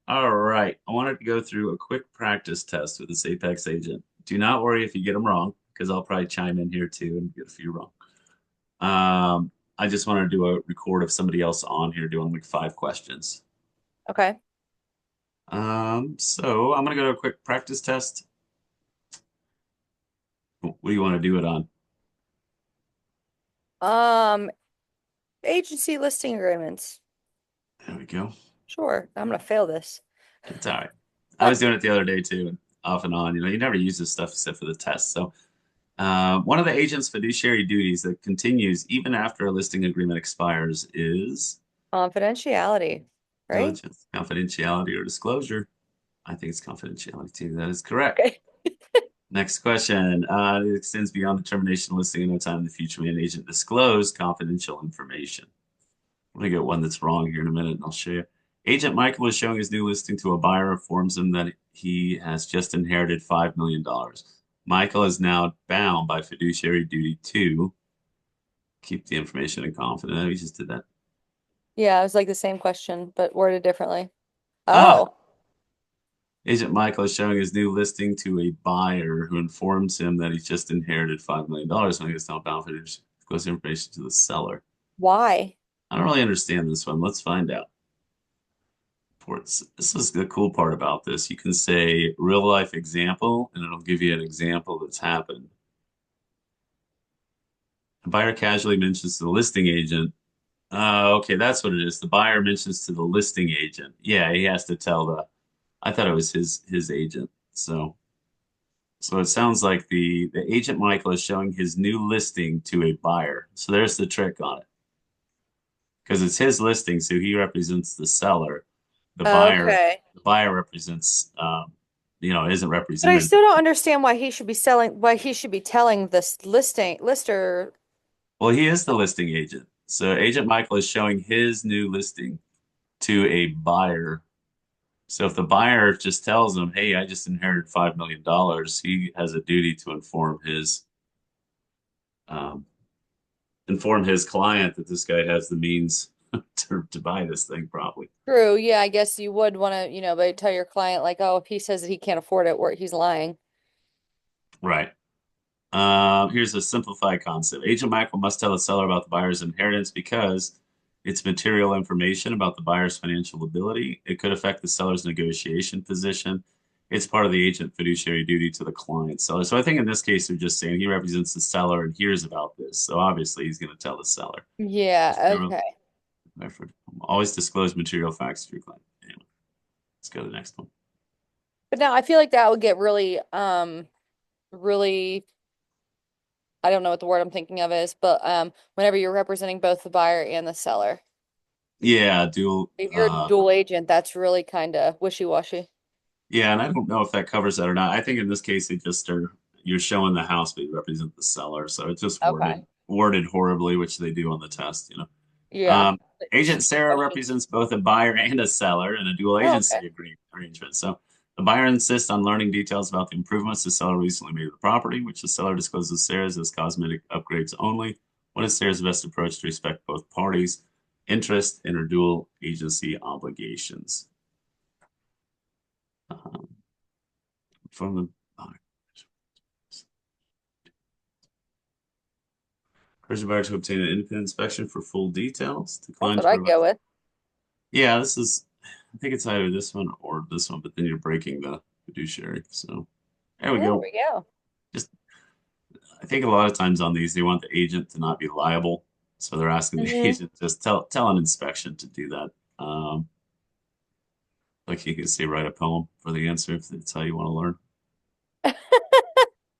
All right. I wanted to go through a quick practice test with this Apex agent. Do not worry if you get them wrong, because I'll probably chime in here too and get a few wrong. I just want to do a record of somebody else on here doing like 5 questions. Okay. So I'm gonna go to a quick practice test. What do you want to do it on? Um, Agency listing agreements. There we go. Sure, I'm gonna fail this. It's all right. I was doing it the other day too, and off and on. You never use this stuff except for the test. So one of the agent's fiduciary duties that continues even after a listing agreement expires is Confidentiality, right? diligence, confidentiality, or disclosure. I think it's confidentiality too. That is correct. Okay. Next question. It extends beyond the termination of listing. In no time in the future may an agent disclose confidential information. I'm going to get one that's wrong here in a minute, and I'll show you. Agent Michael is showing his new listing to a buyer, informs him that he has just inherited $5 million. Michael is now bound by fiduciary duty to keep the information in confidence. We just did that. Yeah, it was like the same question, but worded differently. Ah, Oh, Agent Michael is showing his new listing to a buyer who informs him that he's just inherited $5 million and he is now bound for disclose information to the seller. why? I don't really understand this one. Let's find out. Reports. This is the cool part about this. You can say real life example, and it'll give you an example that's happened. The buyer casually mentions to the listing agent. Okay, that's what it is. The buyer mentions to the listing agent. Yeah, he has to tell the. I thought it was his agent. So it sounds like the agent Michael is showing his new listing to a buyer. So there's the trick on it. Because it's his listing, so he represents the seller. The buyer Okay. the buyer represents isn't But I represented. still don't understand why he should be telling this lister. Well, he is the listing agent. So Agent Michael is showing his new listing to a buyer. So if the buyer just tells him, "Hey, I just inherited $5 million," he has a duty to um, inform his client that this guy has the means to buy this thing probably. True, yeah, I guess you would want to, but tell your client like, oh, if he says that he can't afford it, or he's lying. Right. Here's a simplified concept. Agent Michael must tell the seller about the buyer's inheritance because it's material information about the buyer's financial ability. It could affect the seller's negotiation position. It's part of the agent fiduciary duty to the client seller. So I think in this case, they're just saying he represents the seller and hears about this. So obviously he's going to tell the seller. Just Yeah, remember, okay. always disclose material facts to your client. Anyway, let's go to the next one. But now I feel like that would get really, really, I don't know what the word I'm thinking of is, but whenever you're representing both the buyer and the seller. Yeah, dual. If you're a dual agent, that's really kind of wishy-washy. Yeah, and I don't know if that covers that or not. I think in this case, they just are you're showing the house, but you represent the seller, so it's just Okay. worded horribly, which they do on the test. Yeah. Um, Agent Stupid Sarah questions. represents both a buyer and a seller in a dual Oh, okay. agency arrangement. So the buyer insists on learning details about the improvements the seller recently made to the property, which the seller discloses Sarah's as cosmetic upgrades only. What is Sarah's best approach to respect both parties' interest in her dual agency obligations? Um, from the Urge buyer to obtain an independent inspection for full details. That's Decline what to I provide. go with. Yeah, I think it's either this one or this one, but then you're breaking the fiduciary. So there we There go. we go. Just, I think a lot of times on these, they want the agent to not be liable. So they're asking the Hmm. agent just tell an inspection to do that. Like you can say, write a poem for the answer if that's how you want to learn.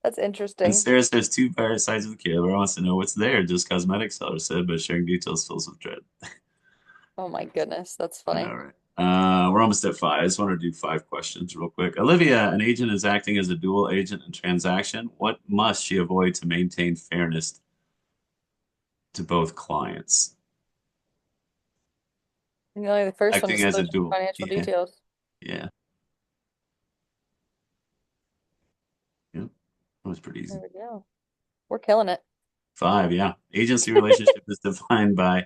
That's And interesting. Sarah says two sides of the kid. Everyone wants to know what's there. Just cosmetics, seller said, but sharing details fills with dread. Oh my goodness, that's All funny. right. We're almost at five. I just want to do 5 questions real quick. Olivia, an agent is acting as a dual agent in transaction. What must she avoid to maintain fairness to both clients? The first one, Acting as a disclosure of dual. financial Yeah, details. yeah, yeah. That was pretty There easy. we go. We're killing it. Five, yeah. Agency relationship is defined by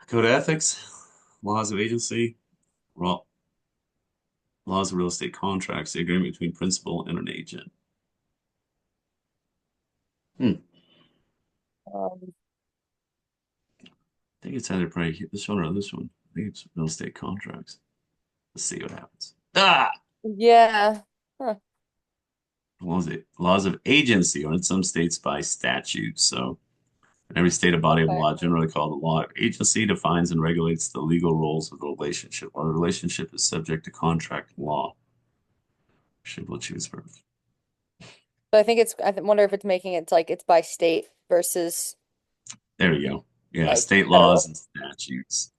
code of ethics, laws of agency, Raw laws of real estate contracts, the agreement between principal and an agent. I Um, think it's either probably this one or this one. I think it's real estate contracts. Let's see what happens. Ah! yeah. Huh. Laws of agency, or in some states by statute. So in every state, a body of Okay. law, generally called the law of agency, defines and regulates the legal roles of the relationship. While the relationship is subject to contract law, should will choose first. So I think wonder if it's making it like it's by state versus There we go. Yeah, like state laws federal. and statutes.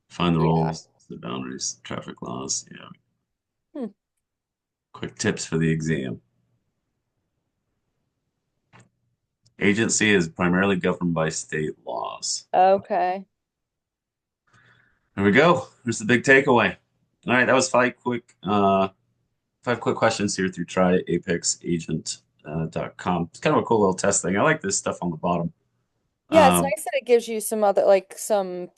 Find the Yeah. roles, the boundaries, traffic laws. Yeah. Hmm. Quick tips for the exam. Agency is primarily governed by state laws. Okay. There we go. There's the big takeaway. All right, that was five quick questions here through tryapexagent.com. It's kind of a cool little test thing. I like this stuff on the bottom. Yeah, it's Um, nice that it gives you some other like some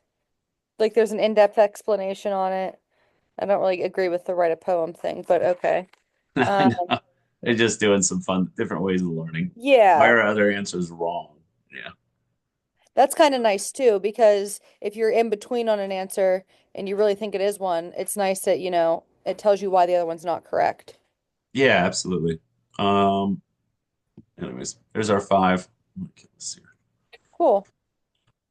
like there's an in-depth explanation on it. I don't really agree with the write a poem thing, but okay. I Um, know they're just doing some fun, different ways of learning. Why yeah, are other answers wrong? Yeah. that's kind of nice too, because if you're in between on an answer and you really think it is one, it's nice that, it tells you why the other one's not correct. Yeah, absolutely. Um, anyways, there's our five. Okay, let's see. Cool.